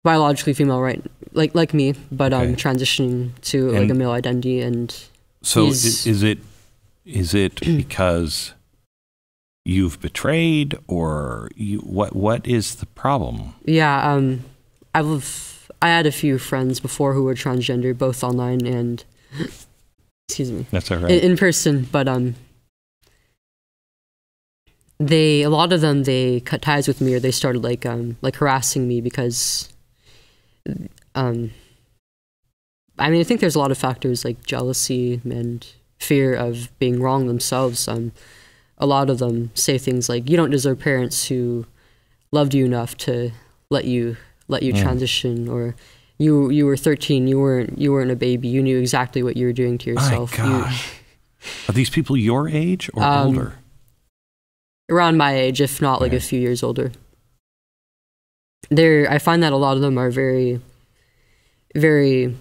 biologically female, right? Like me, but Okay. Transitioning to like a male identity, and so is it because you've betrayed, or what is the problem? Yeah, I had a few friends before who were transgender, both online and excuse me, That's all right. in person, but a lot of them, they cut ties with me, or they started like harassing me because I mean, I think there's a lot of factors like jealousy and fear of being wrong themselves. A lot of them say things like, "You don't deserve parents who loved you enough to let you transition," or "You were 13, you weren't a baby, you knew exactly what you were doing to yourself." My gosh. Are these people your age or older? Around my age, if not like a few years older. I find that a lot of them are very, very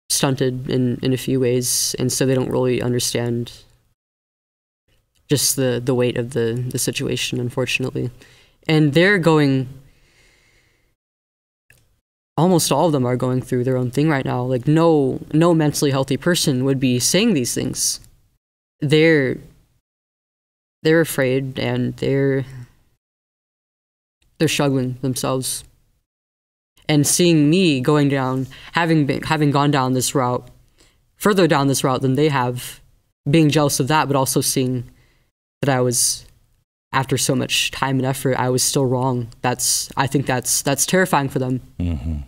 stunted in a few ways, and so they don't really understand just the weight of the situation, unfortunately. And they're going, almost all of them are going through their own thing right now. Like no mentally healthy person would be saying these things. They're afraid, and they're struggling themselves. And seeing me going down, having gone down this route, further down this route than they have, being jealous of that, but also seeing that I was, after so much time and effort, I was still wrong. I think that's terrifying for them. Mm-hmm.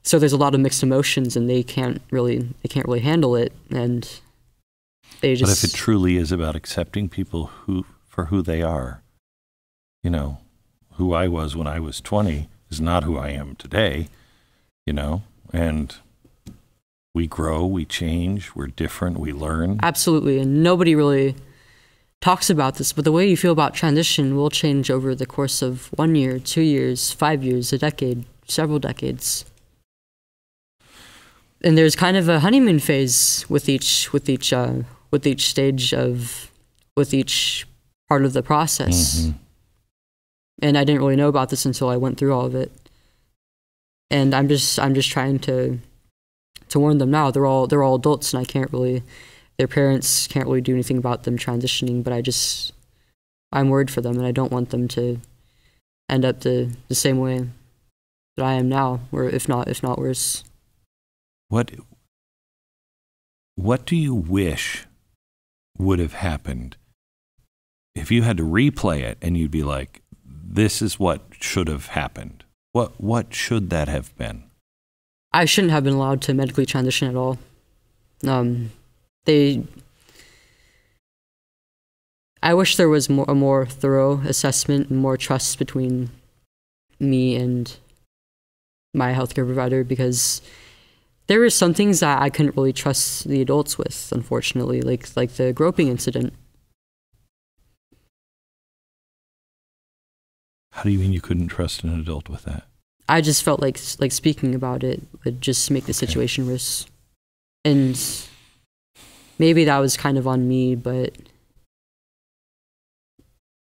So there's a lot of mixed emotions, and they can't really handle it, and they just. But if it truly is about accepting people for who they are, who I was when I was 20 is not who I am today, and we grow, we change, we're different, we learn. Absolutely, and nobody really talks about this, but the way you feel about transition will change over the course of 1 year, 2 years, 5 years, a decade, several decades. And there's kind of a honeymoon phase with each part of the process. Mm-hmm. And I didn't really know about this until I went through all of it. And I'm just trying to warn them now. They're all adults, and their parents can't really do anything about them transitioning, but I'm worried for them, and I don't want them to end up the same way that I am now, or if not worse. What do you wish would have happened if you had to replay it and you'd be like, this is what should have happened? What should that have been? I shouldn't have been allowed to medically transition at all. I wish there was a more thorough assessment and more trust between me and my healthcare provider, because there were some things that I couldn't really trust the adults with, unfortunately, like the groping incident. How do you mean you couldn't trust an adult with that? I just felt like speaking about it would just make the situation worse. And maybe that was kind of on me, but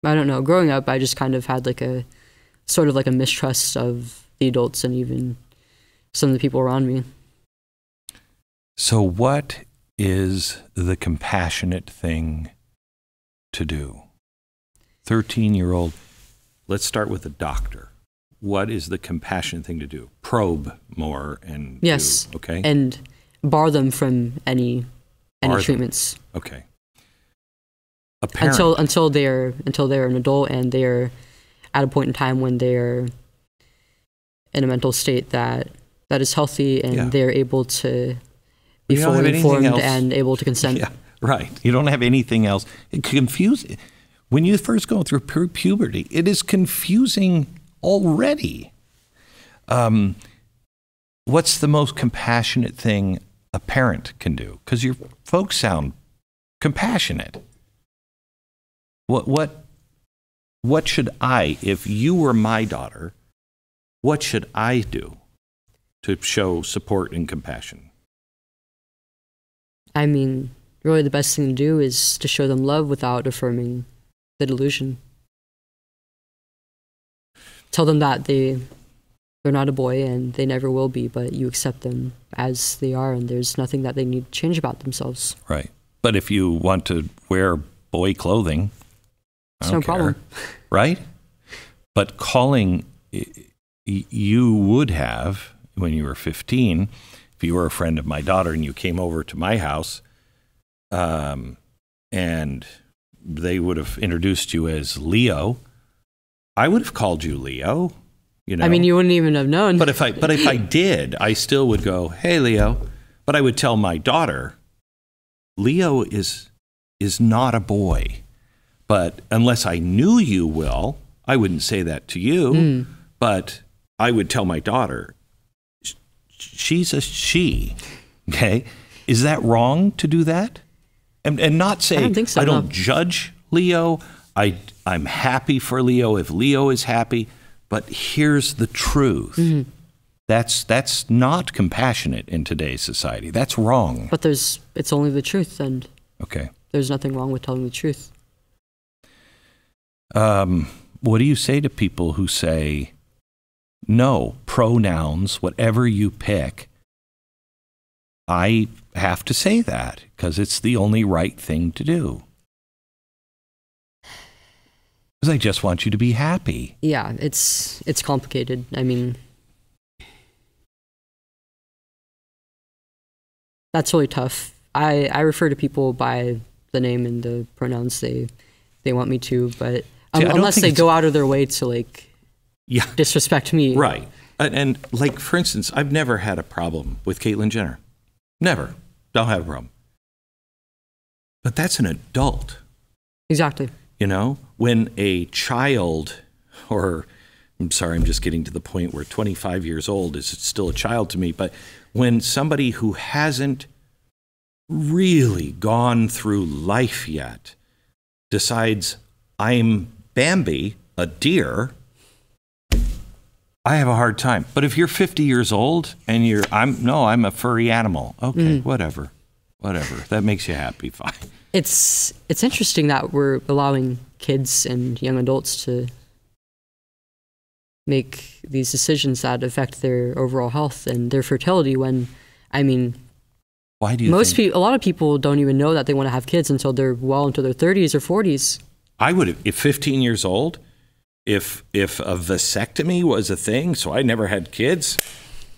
I don't know. Growing up, I just kind of had like a sort of like a mistrust of the adults and even some of the people around me. So what is the compassionate thing to do? 13-year-old, let's start with the doctor. What is the compassionate thing to do? Probe more and yes, do, okay? And bar them from any treatments. Okay. A parent. Until they're an adult and they're at a point in time when they're in a mental state that is healthy and they're able to be fully informed and able to consent. Yeah, right. You don't have anything else. It confuses. When you first go through puberty, it is confusing already. What's the most compassionate thing a parent can do? Because your folks sound compassionate. What should I, if you were my daughter, what should I do to show support and compassion? I mean, really the best thing to do is to show them love without affirming the delusion. Tell them that they're not a boy and they never will be, but you accept them as they are and there's nothing that they need to change about themselves. Right. But if you want to wear boy clothing, it's no problem. Right? But calling, you would have, when you were 15, if you were a friend of my daughter and you came over to my house, and they would have introduced you as Leo, I would have called you Leo. You know? I mean, you wouldn't even have known. But if I did, I still would go, "Hey, Leo." But I would tell my daughter, Leo is not a boy. But unless I knew you, Will, I wouldn't say that to you. But I would tell my daughter, she's a she. Okay? Is that wrong to do that? And not say, I don't think so, I don't judge Leo. I'm happy for Leo if Leo is happy. But here's the truth. Mm-hmm. That's not compassionate in today's society. That's wrong. But it's only the truth, and okay, there's nothing wrong with telling the truth. What do you say to people who say, no, pronouns, whatever you pick, I have to say that because it's the only right thing to do? Because I just want you to be happy. Yeah, it's complicated. I mean, that's really tough. I refer to people by the name and the pronouns they want me to, but unless they go out of their way to disrespect me. Right. And like, for instance, I've never had a problem with Caitlyn Jenner. Never. Don't have a problem. But that's an adult. Exactly. You know, when a child, or I'm sorry, I'm just getting to the point where 25 years old is still a child to me, but when somebody who hasn't really gone through life yet decides, I'm Bambi, a deer, I have a hard time. But if you're 50 years old and I'm a furry animal. Okay, whatever. That makes you happy, fine. It's interesting that we're allowing kids and young adults to make these decisions that affect their overall health and their fertility when, I mean, why do you a lot of people don't even know that they want to have kids until they're well into their 30s or 40s. I would have, if 15 years old, if a vasectomy was a thing, so I never had kids,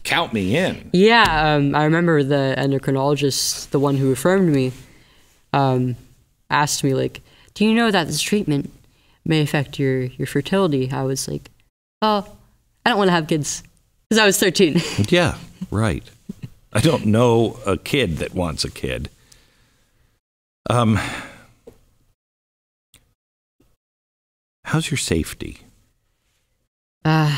count me in. Yeah, I remember the endocrinologist, the one who affirmed me, asked me, like, do you know that this treatment may affect your fertility? I was like, oh, I don't want to have kids, because I was 13. Yeah, right. I don't know a kid that wants a kid. How's your safety? I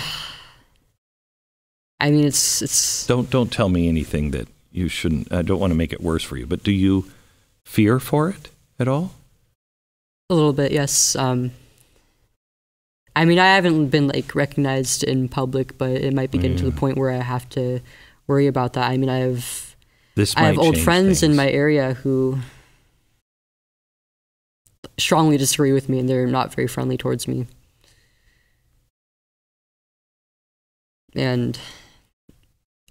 mean, it's. Don't tell me anything that you shouldn't. I don't want to make it worse for you. But do you fear for it at all? A little bit, yes. I mean, I haven't been like recognized in public, but it might be getting to the point where I have to worry about that. I mean, I have old friends in my area who strongly disagree with me, and they're not very friendly towards me. And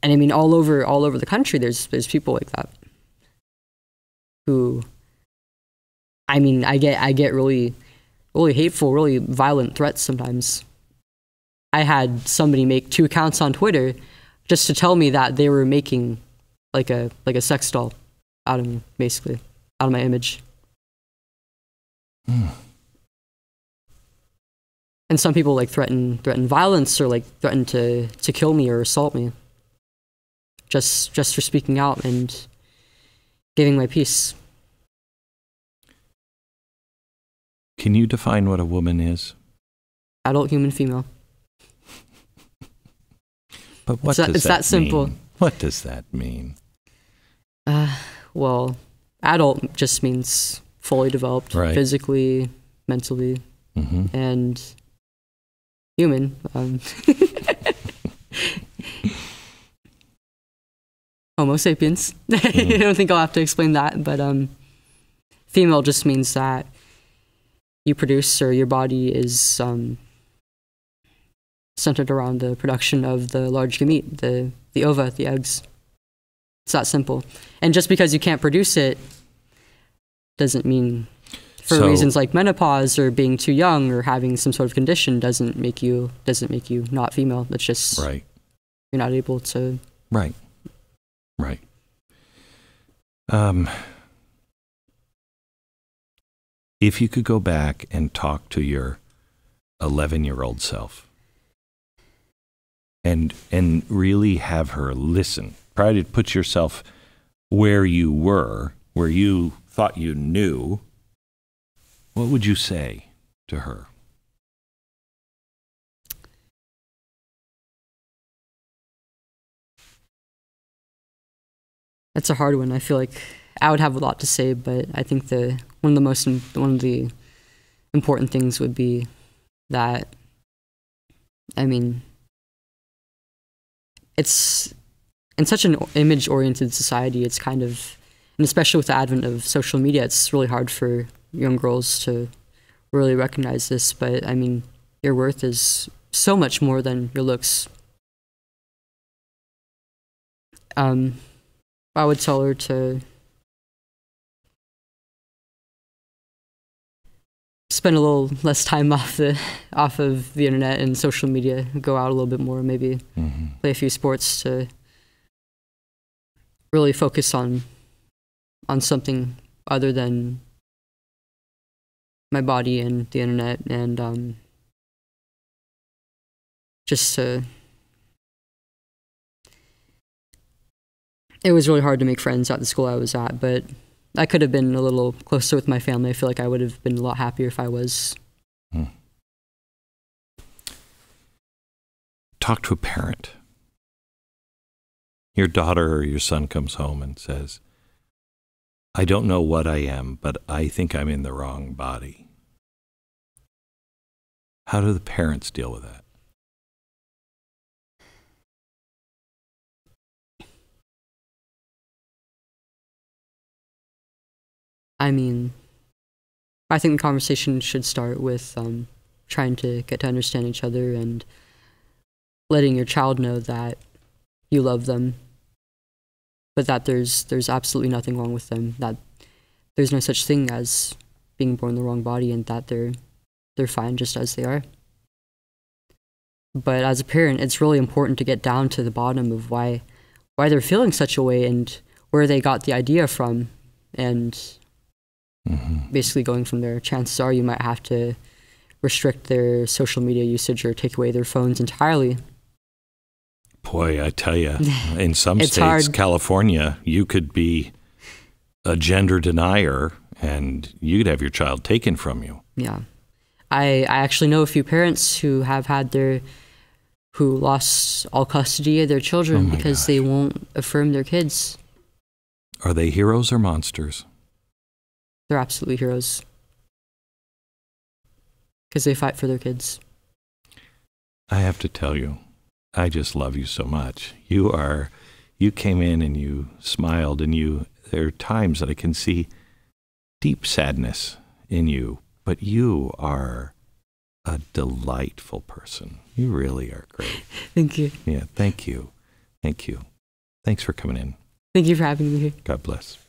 I mean, all over the country, there's people like that who, I mean, I get really hateful, really violent threats sometimes. I had somebody make 2 accounts on Twitter just to tell me that they were making like a sex doll out of me, basically, out of my image. And some people like threaten violence or like threaten to kill me or assault me just for speaking out and giving my piece. Can you define what a woman is? Adult human female. But what does that mean? It's that simple. What does that mean? Well, adult just means fully developed, physically, mentally, and human. Homo sapiens. I don't think I'll have to explain that, but female just means that you produce, or your body is centered around the production of the large gamete, the ova, the eggs. It's that simple. And just because you can't produce it doesn't mean, for reasons like menopause or being too young or having some sort of condition, doesn't make you not female. It's just you're not able to. Right. If you could go back and talk to your 11-year-old self and really have her listen, try to put yourself where you were, where you thought you knew, what would you say to her? That's a hard one. I feel like I would have a lot to say, but I think one of the important things would be that, I mean, it's in such an image-oriented society, it's kind of, and especially with the advent of social media, it's really hard for young girls to really recognize this. But I mean, your worth is so much more than your looks. I would tell her to spend a little less time off of the internet and social media, go out a little bit more, maybe play a few sports, to really focus on something other than my body and the internet, and just to. It was really hard to make friends at the school I was at, but I could have been a little closer with my family. I feel like I would have been a lot happier if I was. Talk to a parent. Your daughter or your son comes home and says, I don't know what I am, but I think I'm in the wrong body. How do the parents deal with that? I mean, I think the conversation should start with trying to get to understand each other and letting your child know that you love them, but that there's absolutely nothing wrong with them, that there's no such thing as being born in the wrong body, and that they're fine just as they are. But as a parent, it's really important to get down to the bottom of why they're feeling such a way and where they got the idea from, and basically going from there. Chances are you might have to restrict their social media usage or take away their phones entirely. Boy, I tell you, in some states, hard. California, you could be a gender denier and you could have your child taken from you. Yeah. I actually know a few parents who lost all custody of their children because they won't affirm their kids. Are they heroes or monsters? They're absolutely heroes. Because they fight for their kids. I have to tell you, I just love you so much. You came in and you smiled, and there are times that I can see deep sadness in you, but you are a delightful person. You really are great. Thank you. Yeah, thank you. Thank you. Thanks for coming in. Thank you for having me here. God bless.